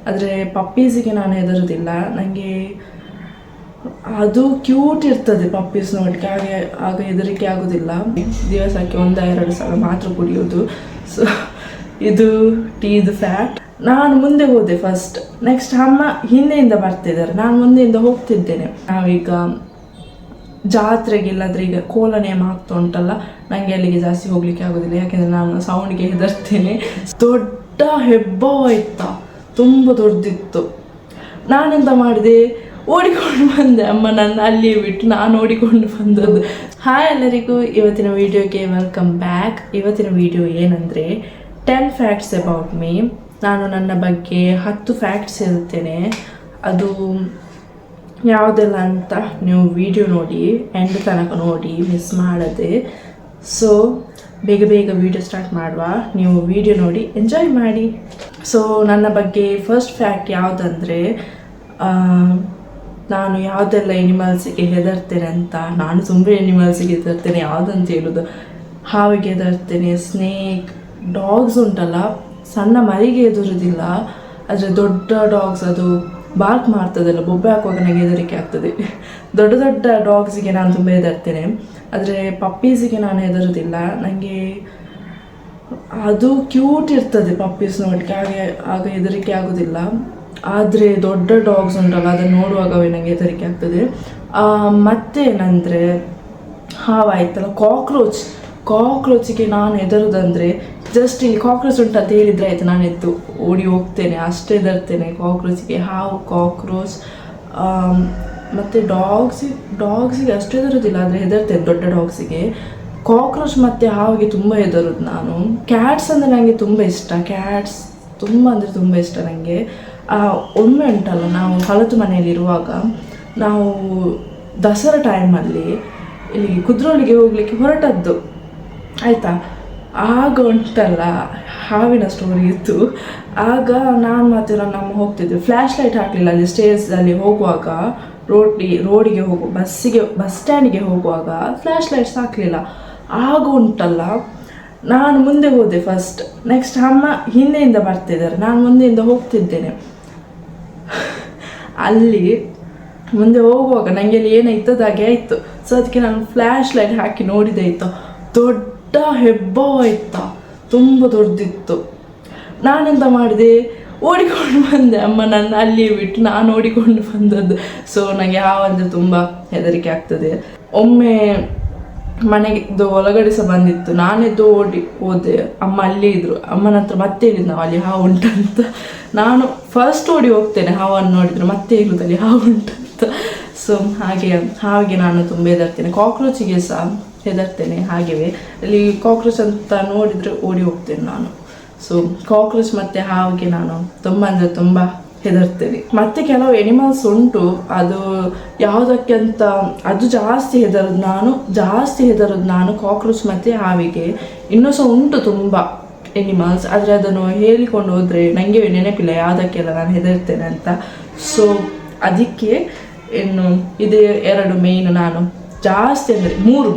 ಆದರೆ ಪಪ್ಪೀಸಿಗೆ ನಾನು ಹೆದರೋದಿಲ್ಲ. ನನಗೆ ಅದು ಕ್ಯೂಟ್ ಇರ್ತದೆ ಪಪ್ಪೀಸ್ ನೋಡಲಿಕ್ಕೆ, ಹಾಗೆ ಆಗ ಹೆದರಿಕೆ ಆಗೋದಿಲ್ಲ. ದಿವಸಕ್ಕೆ 1-2 ಸಲ ಮಾತ್ರ ಕುಡಿಯೋದು. ಸೊ ಇದು ಟೀದು ಫ್ಯಾಕ್ಟ್. ನಾನು ಮುಂದೆ ಹೋದೆ ಫಸ್ಟ್, ನೆಕ್ಸ್ಟ್ ಅಮ್ಮ ಹಿಂದೆಯಿಂದ ಬರ್ತಿದ್ದಾರೆ, ನಾನು ಮುಂದೆಯಿಂದ ಹೋಗ್ತಿದ್ದೇನೆ. ನಾವೀಗ ಜಾತ್ರೆಗಿಲ್ಲಾದ್ರೆ ಈಗ ಕೋಲನೇಮ ಆಗ್ತಾ ಉಂಟಲ್ಲ, ನನಗೆ ಅಲ್ಲಿಗೆ ಜಾಸ್ತಿ ಹೋಗ್ಲಿಕ್ಕೆ ಆಗೋದಿಲ್ಲ, ಯಾಕೆಂದರೆ ನಾನು ಸೌಂಡ್ಗೆ ಹೆದರ್ತೇನೆ. ದೊಡ್ಡ ಹೆಬ್ಬಾವ ಇತ್ತ, ತುಂಬ ದೊಡ್ಡದಿತ್ತು. ನಾನೆಂತ ಮಾಡಿದೆ, ಓಡಿಕೊಂಡು ಬಂದೆ. ಅಮ್ಮ ನನ್ನ ಅಲ್ಲಿಯೇ ಬಿಟ್ಟು ನಾನು ಓಡಿಕೊಂಡು ಬಂದದ್ದು. ಹಾಯ್ ಎಲ್ಲರಿಗೂ, ಇವತ್ತಿನ ವಿಡಿಯೋಗೆ ವೆಲ್ಕಮ್ ಬ್ಯಾಕ್. ಇವತ್ತಿನ ವಿಡಿಯೋ ಏನಂದರೆ 10 ಫ್ಯಾಕ್ಟ್ಸ್ ಅಬೌಟ್ ಮೀ. ನಾನು ನನ್ನ ಬಗ್ಗೆ 10 ಫ್ಯಾಕ್ಟ್ಸ್ ಹೇಳ್ತೇನೆ. ಅದು ಯಾವುದೆಲ್ಲ ಅಂತ ನೀವು ವಿಡಿಯೋ ನೋಡಿ, ಎಂಡ್ ತನಕ ನೋಡಿ, ಮಿಸ್ ಮಾಡದೆ. ಸೊ ಬೇಗ ಬೇಗ ವಿಡಿಯೋ ಸ್ಟಾರ್ಟ್ ಮಾಡುವ. ನೀವು ವಿಡಿಯೋ ನೋಡಿ ಎಂಜಾಯ್ ಮಾಡಿ. ಸೊ ನನ್ನ ಬಗ್ಗೆ ಫಸ್ಟ್ ಫ್ಯಾಕ್ಟ್ ಯಾವುದಂದರೆ, ನಾನು ಯಾವುದೆಲ್ಲ ಎನಿಮಲ್ಸಿಗೆ ಹೆದರ್ತೇನೆ ಅಂತ. ನಾನು ತುಂಬ ಎನಿಮಲ್ಸಿಗೆ ಹೆದರ್ತೇನೆ. ಯಾವುದಂತ ಹೇಳೋದು, ಹಾವಿಗೆ ಹೆದರ್ತೇನೆ, ಸ್ನೇಕ್, ಡಾಗ್ಸ್ ಉಂಟಲ್ಲ, ಸಣ್ಣ ಮರಿಗೆ ಹೆದರೋದಿಲ್ಲ, ಆದರೆ ದೊಡ್ಡ ಡಾಗ್ಸ್ ಅದು ಬಾರ್ಕ್ ಮಾಡ್ತದಲ್ಲ, ಬೊಬ್ಬೆ ಹಾಕುವಾಗ ನನಗೆ ಹೆದರಿಕೆ ಆಗ್ತದೆ. ದೊಡ್ಡ ದೊಡ್ಡ ಡಾಗ್ಸಿಗೆ ನಾನು ತುಂಬ ಹೆದರ್ತೇನೆ, ಆದರೆ ಪಪ್ಪೀಸಿಗೆ ನಾನು ಹೆದರೋದಿಲ್ಲ. ನನಗೆ ಅದು ಕ್ಯೂಟ್ ಇರ್ತದೆ ಪಪ್ಪೀಸ್ ನೋಡಲಿಕ್ಕೆ, ಹಾಗೆ ಆಗ ಹೆದರಿಕೆ ಆಗೋದಿಲ್ಲ. ಆದರೆ ದೊಡ್ಡ ಡಾಗ್ಸ್ ಉಂಟಲ್ಲ, ಅದನ್ನು ನೋಡುವಾಗವೇ ನನಗೆ ಹೆದರಿಕೆ ಆಗ್ತದೆ. ಮತ್ತೇನಂದರೆ ಹಾವಾಯ್ತಲ್ಲ, ಕಾಕ್ರೋಚಿಗೆ ನಾನು ಹೆದರೋದಂದರೆ, ಜಸ್ಟ್ ಇಲ್ಲಿ ಕಾಕ್ರೋಚ್ ಉಂಟಂತ ಹೇಳಿದರೆ ಆಯಿತು, ನಾನು ಎದ್ದು ಓಡಿ ಹೋಗ್ತೇನೆ, ಅಷ್ಟೇ ಹೆದರ್ತೇನೆ ಕಾಕ್ರೋಚಿಗೆ. ಹಾವು, ಕಾಕ್ರೋಚ್. ಮತ್ತು ಡಾಗ್ಸಿಗೆ ಅಷ್ಟು ಹೆದರೋದಿಲ್ಲ, ಆದರೆ ಹೆದರ್ತೇನೆ ದೊಡ್ಡ ಡಾಗ್ಸಿಗೆ. ಕಾಕ್ರೋಚ್ ಮತ್ತು ಹಾವಿಗೆ ತುಂಬ ಹೆದರೋದು ನಾನು. ಕ್ಯಾಟ್ಸ್ ಅಂದರೆ ನನಗೆ ತುಂಬ ಇಷ್ಟ. ಕ್ಯಾಟ್ಸ್ ತುಂಬ ಅಂದರೆ ತುಂಬ ಇಷ್ಟ ನನಗೆ. ಒಮ್ಮೆ ಉಂಟಲ್ಲ, ನಾವು ಹಳತು ಮನೆಯಲ್ಲಿರುವಾಗ ನಾವು ದಸರಾ ಟೈಮಲ್ಲಿ ಇಲ್ಲಿ ಕುದ್ರೋಳಿಗೆ ಹೋಗಲಿಕ್ಕೆ ಹೊರಟದ್ದು ಆಯಿತಾ. ಆಗ ಉಂಟಲ್ಲ ಹಾವಿನ ಸ್ಟೋರಿ ಇತ್ತು. ಆಗ ನಾನು ಮತ್ತು ನಮ್ಮ ಹೋಗ್ತಿದ್ವಿ, ಫ್ಲ್ಯಾಶ್ ಲೈಟ್ ಹಾಕಲಿಲ್ಲ ಅಲ್ಲಿ ಸ್ಟೇಜಲ್ಲಿ ಹೋಗುವಾಗ, ರೋಡಿಗೆ ಬಸ್ ಸ್ಟ್ಯಾಂಡಿಗೆ ಹೋಗುವಾಗ ಫ್ಲ್ಯಾಶ್ ಲೈಟ್ಸ್ ಹಾಕಲಿಲ್ಲ. ಆಗ ಉಂಟಲ್ಲ ನಾನು ಮುಂದೆ ಹೋದೆ ಫಸ್ಟ್, ನೆಕ್ಸ್ಟ್ ಅಮ್ಮ ಹಿಂದೆಯಿಂದ ಬರ್ತಿದ್ದಾರೆ, ನಾನು ಮುಂದೆಯಿಂದ ಹೋಗ್ತಿದ್ದೇನೆ. ಅಲ್ಲಿ ಮುಂದೆ ಹೋಗುವಾಗ ನನಗೆ ಅಲ್ಲಿ ಏನಾಯ್ತದಾಗೆ ಆಯಿತು. ಸೊ ಅದಕ್ಕೆ ನಾನು ಫ್ಲ್ಯಾಶ್ ಲೈಟ್ ಹಾಕಿ ನೋಡಿದೆ ಆಯಿತು, ದೊಡ್ಡ ಹೆಬ್ಬಾವ ಇತ್ತ, ತುಂಬ ದೊಡ್ಡದಿತ್ತು. ನಾನೆಂತ ಮಾಡಿದೆ, ಓಡಿಕೊಂಡು ಬಂದೆ. ಅಮ್ಮ ನನ್ನ ಅಲ್ಲಿಯೇ ಬಿಟ್ಟು ನಾನು ಓಡಿಕೊಂಡು ಬಂದದ್ದು. ಸೊ ನನಗೆ ಹಾವಂದರೆ ತುಂಬ ಹೆದರಿಕೆ ಆಗ್ತದೆ. ಒಮ್ಮೆ ಮನೆಗೆ ಒಳಗಡೆ ಸಹ ಬಂದಿತ್ತು, ನಾನೆದ್ದು ಹೋದೆ, ಅಮ್ಮ ಅಲ್ಲೇ ಇದ್ದರು. ಅಮ್ಮನ ಹತ್ರ ಮತ್ತೆ ಹೇಳಿದ್ದು ನಾವು ಅಲ್ಲಿ ಹಾವು ಉಂಟಂತ. ನಾನು ಫಸ್ಟ್ ಓಡಿ ಹೋಗ್ತೇನೆ ಹಾವನ್ನು ನೋಡಿದರೆ, ಮತ್ತೆ ಹೇಳುದು ಅಲ್ಲಿ ಹಾವು ಉಂಟಂತ. ಸೊ ಹಾಗೆ ನಾನು ತುಂಬ ಹೆದರ್ತೇನೆ. ಕಾಕ್ರೋಚಿಗೆ ಸಹ ಹೆದರ್ತೇನೆ. ಹಾಗೆಯೇ ಅಲ್ಲಿ ಕಾಕ್ರೋಚ್ ಅಂತ ನೋಡಿದರೆ ಓಡಿ ಹೋಗ್ತೇನೆ ನಾನು. ಸೊ ಕಾಕ್ರೋಚ್ ಮತ್ತು ಹಾವಿಗೆ ನಾನು ತುಂಬ ಅಂದರೆ ತುಂಬ ಹೆದರ್ತೇನೆ. ಮತ್ತು ಕೆಲವು ಎನಿಮಲ್ಸ್ ಉಂಟು, ಅದು ಯಾವುದಕ್ಕೆ ಅಂತ ಅದು ಜಾಸ್ತಿ ಹೆದರೋದು ನಾನು ಕಾಕ್ರೋಚ್ ಮತ್ತು ಹಾವಿಗೆ. ಇನ್ನೂ ಸಹ ಉಂಟು ತುಂಬ ಎನಿಮಲ್ಸ್, ಆದರೆ ಅದನ್ನು ಹೇಳಿಕೊಂಡು ಹೋದರೆ ನನಗೆ ನೆನಪಿಲ್ಲ ಯಾವುದಕ್ಕೆಲ್ಲ ನಾನು ಹೆದರ್ತೇನೆ ಅಂತ. ಸೊ ಅದಕ್ಕೆ ಇನ್ನು ಇದೇ 2 ಮೇಯ್ನ್. ನಾನು ಜಾಸ್ತಿ ಅಂದರೆ ಮೂರು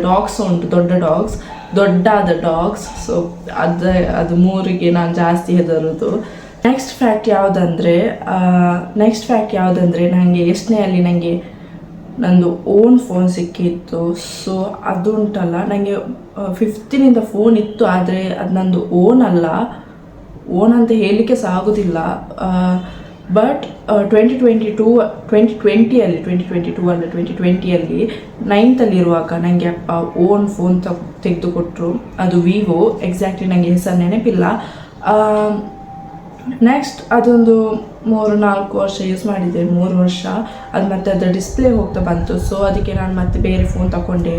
ಡಾಗ್ಸ್ ಉಂಟು, ದೊಡ್ಡಾದ ಡಾಗ್ಸ್. ಸೊ ಅದು 3ಗೆ ನಾನು ಜಾಸ್ತಿ ಹೆದರೋದು. ನೆಕ್ಸ್ಟ್ ಫ್ಯಾಕ್ಟ್ ಯಾವುದಂದರೆ ನನಗೆ ಎಷ್ಟನೆಯಲ್ಲಿ ನನಗೆ ನಂದು ಓನ್ ಫೋನ್ ಸಿಕ್ಕಿತ್ತು. ಸೊ ಅದು ಉಂಟಲ್ಲ, ನನಗೆ 15ನಿಂದ ಫೋನ್ ಇತ್ತು, ಆದರೆ ಅದು ನಂದು ಓನ್ ಅಂತ ಹೇಳಲಿಕ್ಕೆ ಸಹ ಆಗೋದಿಲ್ಲ. ಬಟ್ 2020 9th ನನಗೆ ಅಪ್ಪ ಓನ್ ಫೋನ್ ತೆಗೆದುಕೊಟ್ರು. ಅದು ವಿವೋ, ಎಕ್ಸಾಕ್ಟ್ಲಿ ನನಗೆ ಹೆಸರು ನೆನಪಿಲ್ಲ. ನೆಕ್ಸ್ಟ್ ಅದೊಂದು 3-4 ವರ್ಷ ಯೂಸ್ ಮಾಡಿದ್ದೆ, 3 ವರ್ಷ. ಅದು ಮತ್ತೆ ಅದರ ಡಿಸ್ಪ್ಲೇ ಹೋಗ್ತಾ ಬಂತು. ಸೊ ಅದಕ್ಕೆ ನಾನು ಮತ್ತೆ ಬೇರೆ ಫೋನ್ ತಗೊಂಡೆ.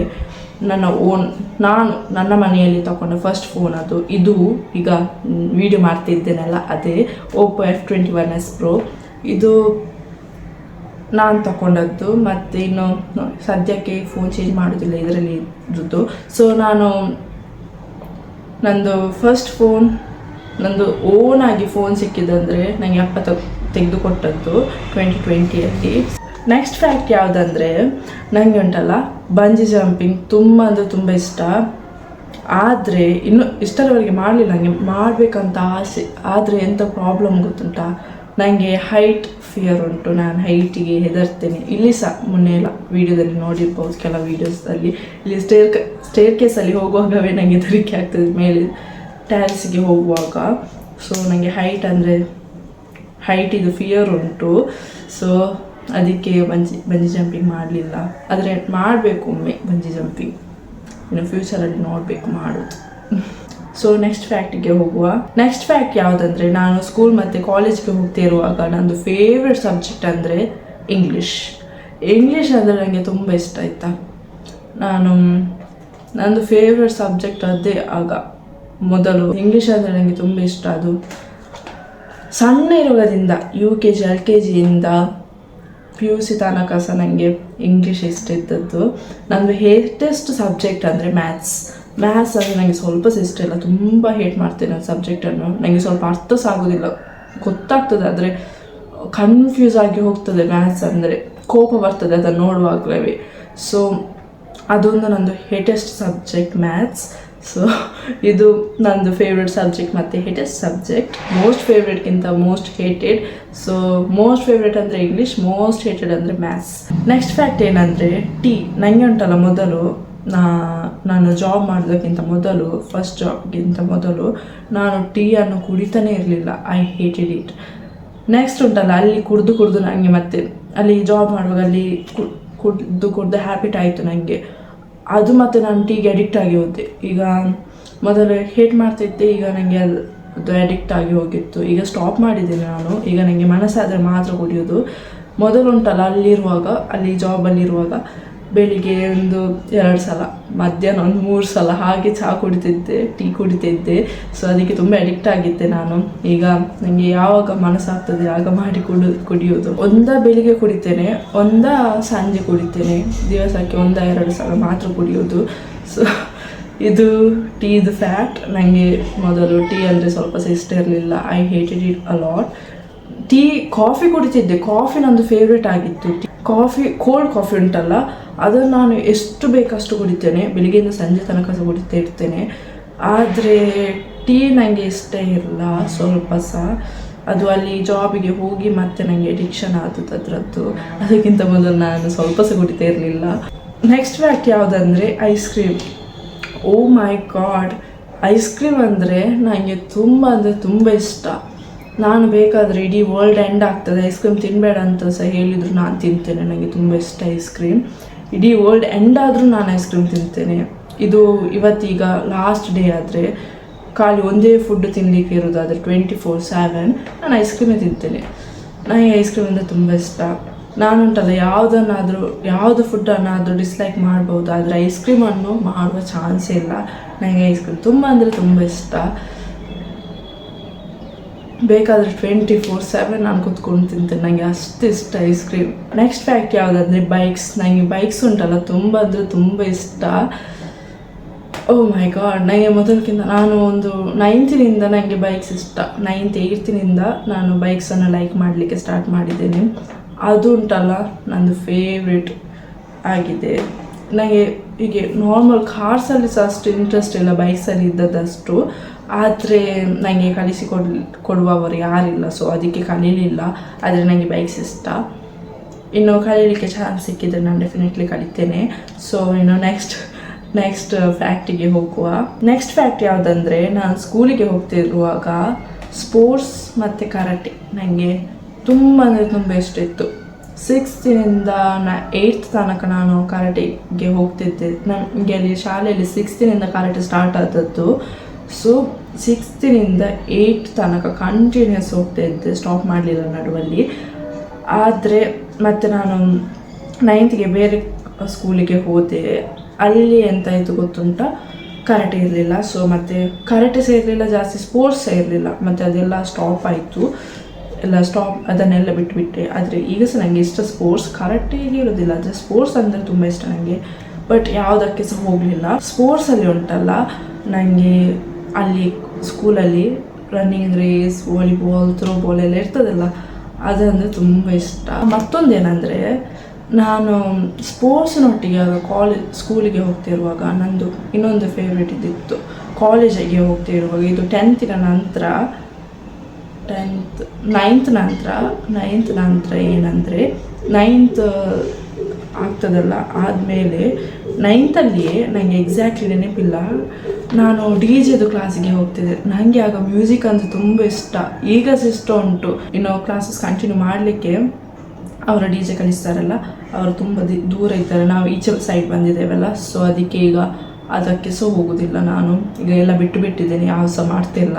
ನಾನು ನನ್ನ ಮನೆಯಲ್ಲಿ ತಗೊಂಡೆ ಫಸ್ಟ್ ಫೋನ್ ಅದು. ಇದು ಈಗ ವಿಡಿಯೋ ಮಾಡ್ತಿದ್ದೇನಲ್ಲ, ಅದೇ Oppo F21s Pro. ಇದು ನಾನು ತಗೊಂಡದ್ದು. ಮತ್ತು ಇನ್ನು ಸದ್ಯಕ್ಕೆ ಫೋನ್ ಚೇಂಜ್ ಮಾಡೋದಿಲ್ಲ, ಇದರಲ್ಲಿ ಇದ್ದು. ಸೊ ನಂದು ಫಸ್ಟ್ ಫೋನ್, ನಂದು ಓನಾಗಿ ಫೋನ್ ಸಿಕ್ಕಿದಂದರೆ ನನಗೆ ಅಪ್ಪ ತೆಗೆದುಕೊಟ್ಟದ್ದು 2020. ನೆಕ್ಸ್ಟ್ ಫ್ಯಾಕ್ಟ್ ಯಾವುದಂದರೆ, ನನಗೆ ಉಂಟಲ್ಲ ಬಂಜಿ ಜಂಪಿಂಗ್ ತುಂಬ ಅಂದರೆ ತುಂಬ ಇಷ್ಟ. ಆದರೆ ಇನ್ನೂ ಇಷ್ಟರವರೆಗೆ ಮಾಡಲಿಲ್ಲ. ನನಗೆ ಮಾಡಬೇಕಂತ ಆಸೆ. ಆದರೆ ಎಂಥ ಪ್ರಾಬ್ಲಮ್ ಗೊತ್ತುಂಟ, ನನಗೆ ಹೈಟ್ ಫಿಯರ್ ಉಂಟು, ನಾನು ಹೈಟಿಗೆ ಹೆದರ್ತೇನೆ. ಇಲ್ಲಿ ಸಹ ಮೊನ್ನೆ ಎಲ್ಲ ವೀಡಿಯೋದಲ್ಲಿ ನೋಡಿರ್ಬೋದು, ಕೆಲವು ವೀಡಿಯೋಸಲ್ಲಿ ಇಲ್ಲಿ ಸ್ಟೇರ್ ಕೇಸಲ್ಲಿ ಹೋಗುವಾಗವೇ ನನಗೆ ಹೆದರಿಕೆ ಆಗ್ತದೆ, ಮೇಲೆ ಟ್ಯಾರಿಸಿಗೆ ಹೋಗುವಾಗ. ಸೊ ನನಗೆ ಹೈಟಿದು ಫಿಯರ್ ಉಂಟು. ಸೊ ಅದಕ್ಕೆ ಬಂಜಿ ಜಂಪಿಂಗ್ ಮಾಡಲಿಲ್ಲ. ಆದರೆ ಮಾಡಬೇಕು ಒಮ್ಮೆ ಬಂಜಿ ಜಂಪಿಂಗ್, ಇನ್ನು ಫ್ಯೂಚರಲ್ಲಿ ನೋಡಬೇಕು ಮಾಡೋದು. ಸೊ ನೆಕ್ಸ್ಟ್ ಫ್ಯಾಕ್ಟಿಗೆ ಹೋಗುವ. ನೆಕ್ಸ್ಟ್ ಫ್ಯಾಕ್ಟ್ ಯಾವುದಂದರೆ, ನಾನು ಸ್ಕೂಲ್ ಮತ್ತು ಕಾಲೇಜ್ಗೆ ಹೋಗ್ತಿರುವಾಗ ನಂದು ಫೇವ್ರೆಟ್ ಸಬ್ಜೆಕ್ಟ್ ಅಂದರೆ ಇಂಗ್ಲೀಷ್ ಅಂದರೆ ನನಗೆ ತುಂಬ ಇಷ್ಟ ಆಯಿತಾ. ನಂದು ಫೇವ್ರೆಟ್ ಸಬ್ಜೆಕ್ಟ್ ಅದೇ. ಆಗ ಮೊದಲು ಇಂಗ್ಲೀಷ್ ಅಂದರೆ ನನಗೆ ತುಂಬ ಇಷ್ಟ. ಅದು ಸಣ್ಣ ಇರುವುದರಿಂದ UKG LKGಯಿಂದ PUC ತನಕ ಸಹ ನನಗೆ ಇಂಗ್ಲೀಷ್ ಇಷ್ಟ ಇದ್ದದ್ದು. ನಂದು ಹೇಟೆಸ್ಟ್ ಸಬ್ಜೆಕ್ಟ್ ಅಂದರೆ ಮ್ಯಾಥ್ಸ್ ಅಂದರೆ ನನಗೆ ಸ್ವಲ್ಪ ಇಷ್ಟ ಇಲ್ಲ, ತುಂಬ ಹೇಟ್ ಮಾಡ್ತೇನೆ ಆ ಸಬ್ಜೆಕ್ಟನ್ನು. ನನಗೆ ಸ್ವಲ್ಪ ಅರ್ಥ ಸಹ ಆಗೋದಿಲ್ಲ, ಗೊತ್ತಾಗ್ತದೆ ಆದರೆ ಕನ್ಫ್ಯೂಸ್ ಆಗಿ ಹೋಗ್ತದೆ. ಮ್ಯಾಥ್ಸ್ ಅಂದರೆ ಕೋಪ ಬರ್ತದೆ ಅದನ್ನು ನೋಡುವಾಗಲೇ. ಸೊ ಅದೊಂದು ನಂದು ಹೇಟೆಸ್ಟ್ ಸಬ್ಜೆಕ್ಟ್ ಮ್ಯಾಥ್ಸ್. ಸೊ ಇದು ನಂದು ಫೇವ್ರೆಟ್ ಸಬ್ಜೆಕ್ಟ್ ಮತ್ತು ಹೇಟೆಸ್ಟ್ ಸಬ್ಜೆಕ್ಟ್. ಮೋಸ್ಟ್ ಫೇವ್ರೆಟ್ಗಿಂತ most hated. So most favourite ಅಂದರೆ ಇಂಗ್ಲೀಷ್, ಮೋಸ್ಟ್ ಹೇಟೆಡ್ ಅಂದರೆ ಮ್ಯಾಥ್ಸ್. ನೆಕ್ಸ್ಟ್ ಫ್ಯಾಕ್ಟ್ ಏನಂದರೆ ಟೀ. ನನಗೆ ಉಂಟಲ್ಲ, ಮೊದಲು ನಾನು ಜಾಬ್ ಮಾಡೋದಕ್ಕಿಂತ ಮೊದಲು, ಫಸ್ಟ್ ಜಾಬ್ಗಿಂತ ಮೊದಲು ನಾನು ಟೀಯನ್ನು ಕುಡಿತಾನೆ ಇರಲಿಲ್ಲ. I hated it. ನೆಕ್ಸ್ಟ್ ಉಂಟಲ್ಲ, ಅಲ್ಲಿ ಕುಡಿದು ನನಗೆ ಮತ್ತೆ ಅಲ್ಲಿ ಜಾಬ್ ಮಾಡುವಾಗ ಅಲ್ಲಿ ಕುಡಿದು ಹ್ಯಾಬಿಟ್ ಆಯಿತು ನನಗೆ. ಅದು ಮತ್ತು ನಾನು ಟೀಗೆ ಅಡಿಕ್ಟ್ ಆಗಿ ಹೋದೆ. ಈಗ ಮೊದಲು ಹೇಟ್ ಮಾಡ್ತಿದ್ದೆ, ಈಗ ನನಗೆ ಅದು ಅಡಿಕ್ಟ್ ಆಗಿ ಹೋಗಿತ್ತು. ಈಗ ಸ್ಟಾಪ್ ಮಾಡಿದ್ದೇನೆ ನಾನು. ಈಗ ನನಗೆ ಮನಸ್ಸಾದರೆ ಮಾತ್ರ ಕುಡಿಯೋದು. ಮೊದಲು ಉಂಟಲ್ಲ, ಅಲ್ಲಿ ಜಾಬಲ್ಲಿರುವಾಗ ಬೆಳಿಗ್ಗೆ ಒಂದು 2 ಸಲ, ಮಧ್ಯಾಹ್ನ ಒಂದು 3 ಸಲ ಹಾಗೆ ಚಹಾ ಕುಡಿತಿದ್ದೆ, ಟೀ ಕುಡಿತಿದ್ದೆ. ಸೊ ಅದಕ್ಕೆ ತುಂಬ ಅಡಿಕ್ಟ್ ಆಗಿದ್ದೆ ನಾನು. ಈಗ ನನಗೆ ಯಾವಾಗ ಮನಸ್ಸಾಗ್ತದೆ ಆಗ ಮಾಡಿ ಕುಡಿಯೋದು. ಬೆಳಿಗ್ಗೆ ಕುಡಿತೇನೆ, ಸಂಜೆ ಕುಡಿತೇನೆ. ದಿವಸಕ್ಕೆ 1-2 ಸಲ ಮಾತ್ರ ಕುಡಿಯೋದು. ಸೊ ಇದು ಟೀದು ಫ್ಯಾಕ್ಟ್. ನನಗೆ ಮೊದಲು ಟೀ ಅಂದರೆ ಸ್ವಲ್ಪ ಇಷ್ಟ ಇರಲಿಲ್ಲ. I hated it a lot. Coffee ಕುಡಿತಿದ್ದೆ. ಕಾಫಿ ನಂದು ಫೇವ್ರೇಟ್ ಆಗಿತ್ತು. ಕೋಲ್ಡ್ ಕಾಫಿ ಉಂಟಲ್ಲ, ಅದನ್ನು ನಾನು ಎಷ್ಟು ಬೇಕಷ್ಟು ಕುಡಿತೇನೆ, ಬೆಳಿಗ್ಗೆಯಿಂದ ಸಂಜೆ ತನಕ ಸಹ ಕುಡಿತಾ ಇರ್ತೇನೆ. ಆದರೆ ಟೀ ನನಗೆ ಇಷ್ಟ ಇರಲ್ಲ ಸ್ವಲ್ಪ ಸಹ. ಅದು ಅಲ್ಲಿ ಜಾಬಿಗೆ ಹೋಗಿ ಮತ್ತೆ ನನಗೆ ಅಡಿಕ್ಷನ್ ಆದದ್ದು ಅದರದ್ದು. ಅದಕ್ಕಿಂತ ಮೊದಲು ನಾನು ಸ್ವಲ್ಪ ಸಹ ಕುಡಿತಾ ಇರಲಿಲ್ಲ. ನೆಕ್ಸ್ಟ್ ಫ್ಯಾಕ್ಟ್ ಯಾವುದಂದರೆ ice cream. Oh my god, ice cream ಅಂದರೆ ನನಗೆ ತುಂಬ ಇಷ್ಟ. ನಾನು ಬೇಕಾದರೆ ಇಡೀ ವರ್ಲ್ಡ್ ಎಂಡ್ ಆಗ್ತದೆ, ಐಸ್ ಕ್ರೀಮ್ ತಿನ್ನಬೇಡ ಅಂತ ಸಹ ಹೇಳಿದರು ನಾನು ತಿಂತೇನೆ. ನನಗೆ ತುಂಬ ಇಷ್ಟ ಐಸ್ ಕ್ರೀಮ್. ಇಡೀ ವರ್ಲ್ಡ್ ಎಂಡ್ ಆದರೂ ನಾನು ಐಸ್ ಕ್ರೀಮ್ ತಿಂತೇನೆ. ಇವತ್ತೀಗ ಲಾಸ್ಟ್ ಡೇ ಆದರೆ, ಖಾಲಿ ಒಂದೇ ಫುಡ್ ತಿನ್ನಲಿಕ್ಕೆ ಇರೋದಾದರೆ 24/7 ನಾನು ಐಸ್ ಕ್ರೀಮೇ ತಿಂತೇನೆ. ನನಗೆ ಐಸ್ ಕ್ರೀಮ್ ಅಂದರೆ ತುಂಬ ಇಷ್ಟ. ನಾನುಂಟಲ್ಲ, ಯಾವುದು ಫುಡ್ಡನ್ನಾದರೂ ಡಿಸ್ಲೈಕ್ ಮಾಡ್ಬೋದು, ಆದರೆ ಐಸ್ ಕ್ರೀಮನ್ನು ಮಾಡುವ ಚಾನ್ಸೇ ಇಲ್ಲ. ನನಗೆ ಐಸ್ ಕ್ರೀಮ್ ತುಂಬ ಇಷ್ಟ. ಬೇಕಾದರೆ 24/7 ನಾನು ಕೂತ್ಕೊಂಡು ತಿಂತೇನೆ. ನನಗೆ ಅಷ್ಟು ಇಷ್ಟ ಐಸ್ ಕ್ರೀಮ್. ನೆಕ್ಸ್ಟ್ ಫ್ಯಾಕ್ಟ್ ಯಾವುದಂದರೆ ಬೈಕ್ಸ್. ನನಗೆ ಬೈಕ್ಸ್ ಉಂಟಲ್ಲ ತುಂಬ ಇಷ್ಟ. ಓ ಮೈ ಗಾಡ್, ನನಗೆ ಮೊದಲಕ್ಕಿಂತ ನಾನು ಒಂದು 9th ನನಗೆ ಬೈಕ್ಸ್ ಇಷ್ಟ. 9th 8th ನಾನು ಬೈಕ್ಸನ್ನು ಲೈಕ್ ಮಾಡಲಿಕ್ಕೆ ಸ್ಟಾರ್ಟ್ ಮಾಡಿದ್ದೇನೆ. ಅದು ಉಂಟಲ್ಲ ನಂದು ಫೇವ್ರೇಟ್ ಆಗಿದೆ. ನನಗೆ ಹೀಗೆ ನಾರ್ಮಲ್ ಕಾರ್ಸಲ್ಲಿ ಸಹ ಅಷ್ಟು ಇಂಟ್ರೆಸ್ಟ್ ಇಲ್ಲ, ಬೈಕ್ಸಲ್ಲಿ ಇದ್ದದಷ್ಟು. ಆದರೆ ನನಗೆ ಕೊಡುವವರು ಯಾರಿಲ್ಲ, ಸೊ ಅದಕ್ಕೆ ಕಲೀಲಿಲ್ಲ. ಆದರೆ ನನಗೆ ಬೈಕ್ಸ್ ಇಷ್ಟ. ಇನ್ನು ಕಲೀಲಿಕ್ಕೆ ಚಾನ್ಸ್ ಸಿಕ್ಕಿದರೆ ನಾನು ಡೆಫಿನೆಟ್ಲಿ ಕಲಿತೇನೆ. ಸೊ ಇನ್ನು ನೆಕ್ಸ್ಟ್ ಫ್ಯಾಕ್ಟಿಗೆ ಹೋಗುವ. ನೆಕ್ಸ್ಟ್ ಫ್ಯಾಕ್ಟ್ ಯಾವುದಂದರೆ, ನಾನು ಸ್ಕೂಲಿಗೆ ಹೋಗ್ತಿರುವಾಗ ಸ್ಪೋರ್ಟ್ಸ್ ಮತ್ತು ಕರಾಟೆ ನನಗೆ ತುಂಬ ಇಷ್ಟ ಇತ್ತು. 6th 8th ತನಕ ನಾನು ಕರಾಟೆಗೆ ಹೋಗ್ತಿದ್ದೆ. ನನಗೆ ಅಲ್ಲಿ ಶಾಲೆಯಲ್ಲಿ 6th ಕರಾಟೆ ಸ್ಟಾರ್ಟ್ ಆದದ್ದು. ಸೊ 6th 8th ತನಕ ಕಂಟಿನ್ಯೂಸ್ ಹೋಗ್ತಾ ಇದ್ದೆ, ಸ್ಟಾಪ್ ಮಾಡಲಿಲ್ಲ ನಡುವಲ್ಲಿ. ಆದರೆ ಮತ್ತೆ ನಾನು 9th ಬೇರೆ ಸ್ಕೂಲಿಗೆ ಹೋದೆ. ಅಲ್ಲಿ ಎಂತಾಯಿತು ಗೊತ್ತುಂಟ, ಕರಾಟೆ ಇರಲಿಲ್ಲ. ಸೊ ಮತ್ತು ಕರಾಟೆ ಸಹ ಇರಲಿಲ್ಲ, ಜಾಸ್ತಿ ಸ್ಪೋರ್ಟ್ಸ್ ಸಹ ಇರಲಿಲ್ಲ. ಮತ್ತು ಅದೆಲ್ಲ ಸ್ಟಾಪ್ ಆಯಿತು, ಅದನ್ನೆಲ್ಲ ಬಿಟ್ಟುಬಿಟ್ಟೆ. ಆದರೆ ಈಗ ಸಹ ನನಗೆ ಇಷ್ಟ ಸ್ಪೋರ್ಟ್ಸ್. ಕರಾಟೆಗೆ ಇರೋದಿಲ್ಲ, ಆದರೆ ಸ್ಪೋರ್ಟ್ಸ್ ಅಂದರೆ ತುಂಬ ಇಷ್ಟ ನನಗೆ. ಬಟ್ ಯಾವುದಕ್ಕೆ ಸಹ ಹೋಗಲಿಲ್ಲ. ಸ್ಪೋರ್ಟ್ಸಲ್ಲಿ ಉಂಟಲ್ಲ, ನನಗೆ ಅಲ್ಲಿ ಸ್ಕೂಲಲ್ಲಿ ರನ್ನಿಂಗ್ ರೇಸ್, ವಾಲಿಬಾಲ್, ಥ್ರೋಬಾಲ್ ಎಲ್ಲ ಇರ್ತದಲ್ಲ, ಅದಂದರೆ ತುಂಬ ಇಷ್ಟ. ಮತ್ತೊಂದೇನೆಂದರೆ, ನಾನು ಸ್ಪೋರ್ಟ್ಸ್ನೊಟ್ಟಿಗೆ ಸ್ಕೂಲಿಗೆ ಹೋಗ್ತಿರುವಾಗ ನಂದು ಇನ್ನೊಂದು ಫೇವ್ರೇಟ್ ಇದ್ದಿತ್ತು. ಕಾಲೇಜಿಗೆ ಹೋಗ್ತಿರುವಾಗ, ಇದು 10th ನಂತರ ನೈನ್ತ್ ನಂತರ ಏನಂದರೆ ನೈನ್ತ್ ಆಗ್ತದಲ್ಲ ಆದಮೇಲೆ ನೈನ್ತಲ್ಲಿಯೇ ನನಗೆ ಎಕ್ಸಾಕ್ಟ್ಲಿ ನೆನಪಿಲ್ಲ, ನಾನು ಡಿ ಜೆದು ಕ್ಲಾಸಿಗೆ ಹೋಗ್ತಿದ್ದೆ. ನನಗೆ ಆಗ ಮ್ಯೂಸಿಕ್ ಅಂದರೆ ತುಂಬ ಇಷ್ಟ, ಈಗ ಇಷ್ಟ ಉಂಟು. ಇನ್ನು ಕ್ಲಾಸಸ್ ಕಂಟಿನ್ಯೂ ಮಾಡಲಿಕ್ಕೆ ಅವರ ಡಿ ಜೆ ಕಲಿಸ್ತಾರಲ್ಲ, ಅವರು ತುಂಬ ದೂರ ಇದ್ದಾರೆ, ನಾವು ಈಚೆ ಸೈಡ್ ಬಂದಿದ್ದೇವಲ್ಲ, ಸೊ ಅದಕ್ಕೆ ಈಗ ಅದಕ್ಕೆ ಹೋಗೋದಿಲ್ಲ. ನಾನು ಈಗ ಎಲ್ಲ ಬಿಟ್ಟಿದ್ದೇನೆ, ಯಾವುದು ಸಹ ಮಾಡ್ತಿಲ್ಲ,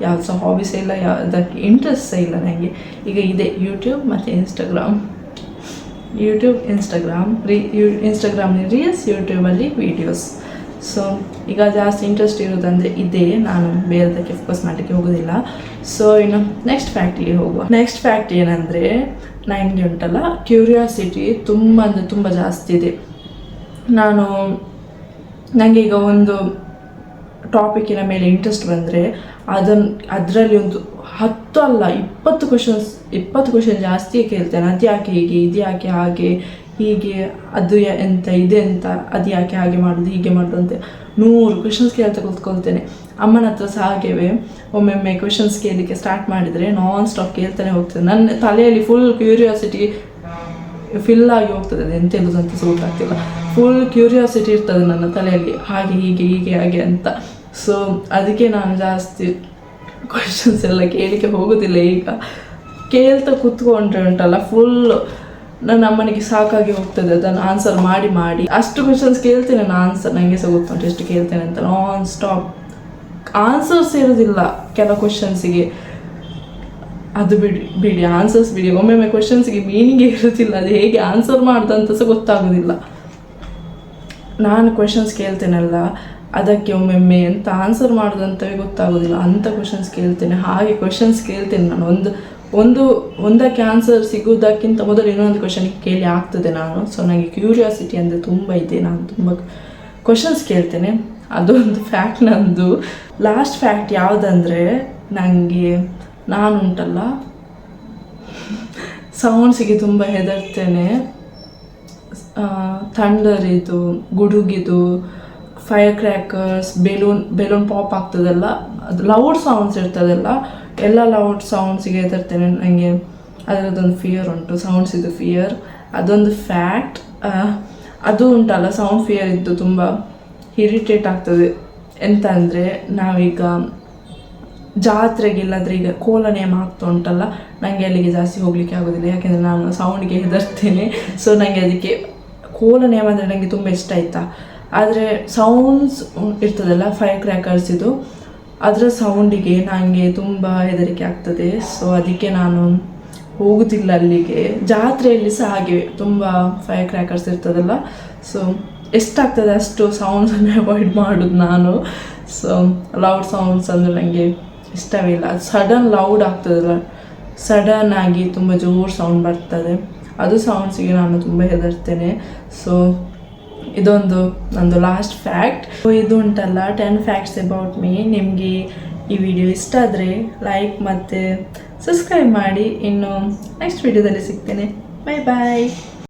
ಯಾವುದು ಸಹ ಹಾಬೀಸ್ ಇಲ್ಲ, ಅದಕ್ಕೆ ಇಂಟ್ರೆಸ್ಟ್ ಸಹ ಇಲ್ಲ ನನಗೆ. ಈಗ ಇದೆ ಯೂಟ್ಯೂಬ್ ಮತ್ತು ಇನ್ಸ್ಟಾಗ್ರಾಮ್ ಇನ್ಸ್ಟಾಗ್ರಾಮ್ಲಿ ರೀಲ್ಸ್, ಯೂಟ್ಯೂಬಲ್ಲಿ ವೀಡಿಯೋಸ್. ಸೊ ಈಗ ಜಾಸ್ತಿ ಇಂಟ್ರೆಸ್ಟ್ ಇರೋದಂದರೆ ಇದೇ, ನಾನು ಬೇರೆದಕ್ಕೆ ಫೋಕಸ್ ಮಾಡಲಿಕ್ಕೆ ಹೋಗೋದಿಲ್ಲ. ಸೊ ಇನ್ನು ನೆಕ್ಸ್ಟ್ ಫ್ಯಾಕ್ಟಿಗೆ ಹೋಗುವ. ನೆಕ್ಸ್ಟ್ ಫ್ಯಾಕ್ಟ್ ಏನಂದರೆ, ನನಗೆ ಉಂಟಲ್ಲ ಕ್ಯೂರಿಯಾಸಿಟಿ ತುಂಬ ಅಂದರೆ ತುಂಬ ಜಾಸ್ತಿ ಇದೆ. ನನಗೆ ಈಗ ಒಂದು ಟಾಪಿಕ್ಕಿನ ಮೇಲೆ ಇಂಟ್ರೆಸ್ಟ್ ಬಂದರೆ ಅದರಲ್ಲಿ ಒಂದು 10 ಅಲ್ಲ 20 ಕ್ವಶನ್ ಜಾಸ್ತಿಯೇ ಕೇಳ್ತೇನೆ. ಅದು ಯಾಕೆ ಹೀಗೆ, ಇದು ಯಾಕೆ ಹಾಗೆ, ಹೀಗೆ ಅದು ಎಂತ, ಇದೆಂತ, ಅದು ಯಾಕೆ ಹಾಗೆ ಮಾಡೋದು, ಹೀಗೆ ಮಾಡೋದು ಅಂತ 100 ಕ್ವಶನ್ಸ್ ಕೇಳ್ತಾ ಕೂತ್ಕೊಳ್ತೇನೆ. ಅಮ್ಮನ ಹತ್ರ ಸಹ ಹಾಗೆಯೇ ಒಮ್ಮೊಮ್ಮೆ ಕ್ವಶನ್ಸ್ ಕೇಳಲಿಕ್ಕೆ ಸ್ಟಾರ್ಟ್ ಮಾಡಿದರೆ ನಾನ್ ಸ್ಟಾಪ್ ಕೇಳ್ತಾನೆ ಹೋಗ್ತದೆ. ನನ್ನ ತಲೆಯಲ್ಲಿ ಫುಲ್ ಕ್ಯೂರಿಯಾಸಿಟಿ ಫಿಲ್ ಆಗಿ ಹೋಗ್ತದೆ, ಅದು ಎಂತ ಹೇಳೋದಂತ ಸಹ ಗೊತ್ತಾಗ್ತಿಲ್ಲ. ಫುಲ್ ಕ್ಯೂರಿಯಾಸಿಟಿ ಇರ್ತದೆ ನನ್ನ ತಲೆಯಲ್ಲಿ, ಹಾಗೆ ಹೀಗೆ ಹಾಗೆ ಅಂತ. ಸೊ ಅದಕ್ಕೆ ನಾನು ಜಾಸ್ತಿ ಕ್ವಶನ್ಸ್ ಎಲ್ಲ ಕೇಳಲಿಕ್ಕೆ ಹೋಗೋದಿಲ್ಲ. ಈಗ ಕೇಳ್ತಾ ಕೂತ್ಕೊಂಡ್ರೆ ಉಂಟಲ್ಲ ಫುಲ್ ನನ್ನ ಅಮ್ಮನಿಗೆ ಸಾಕಾಗಿ ಹೋಗ್ತದೆ ಅದನ್ನು ಆನ್ಸರ್ ಮಾಡಿ ಅಷ್ಟು ಕ್ವಶನ್ಸ್ ಕೇಳ್ತೇನೆ ನಾನು. ಆನ್ಸರ್ ನನಗೆ ಸಹ ಗೊತ್ತುಂಟು ಎಷ್ಟು ಕೇಳ್ತೇನೆ ಅಂತ. ನಾನ್ ಸ್ಟಾಪ್ ಆನ್ಸರ್ಸ್ ಇರೋದಿಲ್ಲ ಕೆಲವು ಕ್ವಶನ್ಸಿಗೆ. ಅದು ಬಿಡಿ ಆನ್ಸರ್ಸ್ ಬಿಡಿ, ಒಮ್ಮೊಮ್ಮೆ ಕ್ವಶನ್ಸ್ಗೆ ಮೀನಿಂಗೇ ಇರೋದಿಲ್ಲ, ಅದು ಹೇಗೆ ಆನ್ಸರ್ ಮಾಡೋದಂತ ಸಹ ಗೊತ್ತಾಗೋದಿಲ್ಲ. ನಾನು ಕ್ವಶನ್ಸ್ ಕೇಳ್ತೇನಲ್ಲ, ಅದಕ್ಕೆ ಒಮ್ಮೊಮ್ಮೆ ಎಂತ ಆನ್ಸರ್ ಮಾಡೋದಂತವೇ ಗೊತ್ತಾಗೋದಿಲ್ಲ, ಅಂಥ ಕ್ವಶನ್ಸ್ ಕೇಳ್ತೇನೆ. ಹಾಗೆ ಕ್ವಶನ್ಸ್ ಕೇಳ್ತೇನೆ ನಾನು. ಒಂದಕ್ಕೆ ಆನ್ಸರ್ ಸಿಗೋದಕ್ಕಿಂತ ಮೊದಲು ಇನ್ನೊಂದು ಕ್ವಶನ್ಗೆ ಕೇಳಿ ಆಗ್ತದೆ ನಾನು. ಸೊ ನನಗೆ ಕ್ಯೂರಿಯಾಸಿಟಿ ಅಂದರೆ ತುಂಬ ಇದೆ, ನಾನು ತುಂಬ ಕ್ವಶನ್ಸ್ ಕೇಳ್ತೇನೆ. ಅದೊಂದು ಫ್ಯಾಕ್ಟ್ ನಂದು. ಲಾಸ್ಟ್ ಫ್ಯಾಕ್ಟ್ ಯಾವುದಂದರೆ, ನಾನುಂಟಲ್ಲ ಸೌಂಡ್ಸಿಗೆ ತುಂಬ ಹೆದರ್ತೇನೆ. ಥಂಡರಿದು, ಗುಡುಗಿದು, ಫೈರ್ ಕ್ರ್ಯಾಕರ್ಸ್, ಬೆಲೂನ್ ಪಾಪ್ ಆಗ್ತದಲ್ಲ, ಅದು ಲೌಡ್ ಸೌಂಡ್ಸ್ ಇರ್ತದಲ್ಲ, ಎಲ್ಲ ಲೌಡ್ ಸೌಂಡ್ಸಿಗೆ ಹೆದರ್ತೇನೆ. ನನಗೆ ಅದರದ್ದೊಂದು ಫಿಯರ್ ಉಂಟು, ಸೌಂಡ್ಸಿದ್ದು ಫಿಯರ್, ಅದೊಂದು ಫ್ಯಾಕ್ಟ್. ಅದು ಉಂಟಲ್ಲ ಸೌಂಡ್ ಫಿಯರ್ ಇದ್ದು ತುಂಬ ಇರಿಟೇಟ್ ಆಗ್ತದೆ. ಎಂತ ಅಂದರೆ, ನಾವೀಗ ಜಾತ್ರೆಗೆ ಇಲ್ಲಾಂದರೆ ಈಗ ಕೋಲ ನೇಮ ಆಗ್ತಾ ಉಂಟಲ್ಲ, ನನಗೆ ಅಲ್ಲಿಗೆ ಜಾಸ್ತಿ ಹೋಗಲಿಕ್ಕೆ ಆಗೋದಿಲ್ಲ, ಯಾಕೆಂದರೆ ನಾನು ಸೌಂಡ್ಗೆ ಹೆದರ್ತೇನೆ. ಸೊ ನನಗೆ ಅದಕ್ಕೆ ಕೋಲ ನೇಮ ಅಂದರೆ ನನಗೆ ತುಂಬ ಇಷ್ಟ ಆಯಿತಾ. ಆದರೆ ಸೌಂಡ್ಸ್ ಇರ್ತದಲ್ಲ ಫೈರ್ ಕ್ರ್ಯಾಕರ್ಸಿದು, ಅದರ ಸೌಂಡಿಗೆ ನನಗೆ ತುಂಬ ಹೆದರಿಕೆ ಆಗ್ತದೆ. ಸೊ ಅದಕ್ಕೆ ನಾನು ಹೋಗೋದಿಲ್ಲ ಅಲ್ಲಿಗೆ. ಜಾತ್ರೆಯಲ್ಲಿ ಸಹ ಹಾಗೆ ತುಂಬ ಫೈರ್ ಕ್ರ್ಯಾಕರ್ಸ್ ಇರ್ತದಲ್ಲ, ಸೊ ಎಷ್ಟಾಗ್ತದೆ ಅಷ್ಟು ಸೌಂಡ್ಸನ್ನು ಅವಾಯ್ಡ್ ಮಾಡೋದು ನಾನು. ಸೊ ಲೌಡ್ ಸೌಂಡ್ಸ್ ಅಂದರೆ ನನಗೆ ಇಷ್ಟವೇ ಇಲ್ಲ. ಅದು ಸಡನ್ ಲೌಡ್ ಆಗ್ತದಲ್ಲ, ಸಡನ್ ಆಗಿ ತುಂಬ ಜೋರು ಸೌಂಡ್ ಬರ್ತದೆ, ಅದು ಸೌಂಡ್ಸಿಗೆ ನಾನು ತುಂಬ ಹೆದರ್ತೇನೆ. ಸೊ ಇದೊಂದು ನಂದು ಲಾಸ್ಟ್ ಫ್ಯಾಕ್ಟ್. ಇದು ಉಂಟಲ್ಲ 10 ಫ್ಯಾಕ್ಟ್ಸ್ ಅಬೌಟ್ ಮೀ. ನಿಮಗೆ ಈ ವಿಡಿಯೋ ಇಷ್ಟ ಆದರೆ ಲೈಕ್ ಮತ್ತು ಸಬ್ಸ್ಕ್ರೈಬ್ ಮಾಡಿ. ಇನ್ನು ನೆಕ್ಸ್ಟ್ ವಿಡಿಯೋದಲ್ಲಿ ಸಿಗ್ತೇನೆ. ಬಾಯ್ ಬಾಯ್.